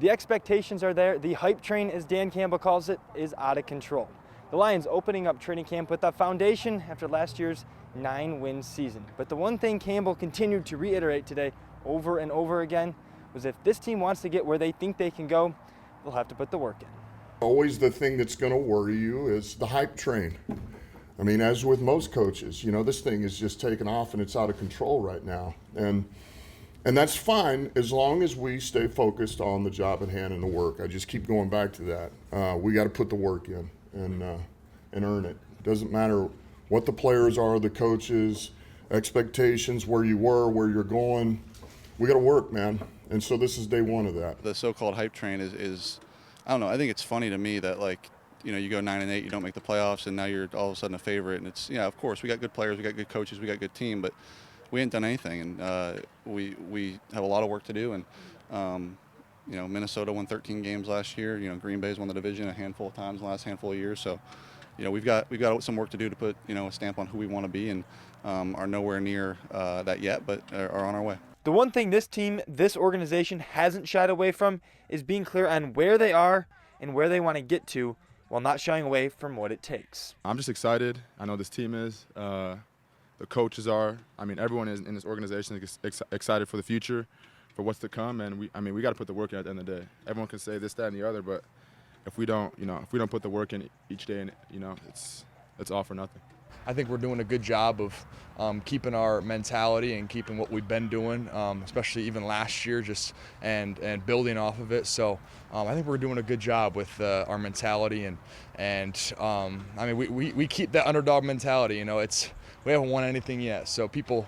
The expectations are there. The hype train, as Dan Campbell calls it, is out of control. The Lions opening up training camp with a foundation after last year's 9-win season. But the one thing Campbell continued to reiterate today over and over again was if this team wants to get where they think they can go, they'll have to put the work in. Always the thing that's going to worry you is the hype train. I mean, as with most coaches, this thing is just taking off and it's out of control right now. And that's fine as long as we stay focused on the job at hand and the work. I just keep going back to that. We got to put the work in and earn it. It doesn't matter what the players are, the coaches, expectations, where you were, where you're going. We got to work, man. And so this is day one of that. The so-called hype train is I don't know. I think it's funny to me that you go 9-8, you don't make the playoffs, and now you're all of a sudden a favorite. And it's of course we got good players, we got good coaches, we got a good team, but we ain't done anything, and we have a lot of work to do. And Minnesota won 13 games last year. Green Bay's won the division a handful of times in the last handful of years. So we've got some work to do to put a stamp on who we want to be, and are nowhere near that yet, but are on our way. The one thing this team, this organization hasn't shied away from is being clear on where they are and where they want to get to while not shying away from what it takes. I'm just excited. I know this team is. The coaches are. I mean, everyone in this organization is excited for the future, for what's to come. And we got to put the work in at the end of the day. Everyone can say this, that, and the other, but if we don't put the work in each day, it's all for nothing. I think we're doing a good job of keeping our mentality and keeping what we've been doing, especially even last year, and building off of it. So I think we're doing a good job with our mentality, and we keep that underdog mentality. We haven't won anything yet, so people.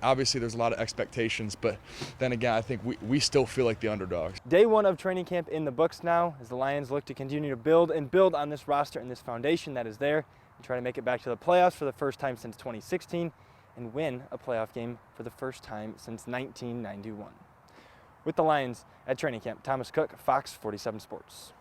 Obviously, there's a lot of expectations, but then again, I think we still feel like the underdogs. Day one of training camp in the books now as the Lions look to continue to build on this roster and this foundation that is there and try to make it back to the playoffs for the first time since 2016 and win a playoff game for the first time since 1991. With the Lions at training camp, Thomas Cook, Fox 47 Sports.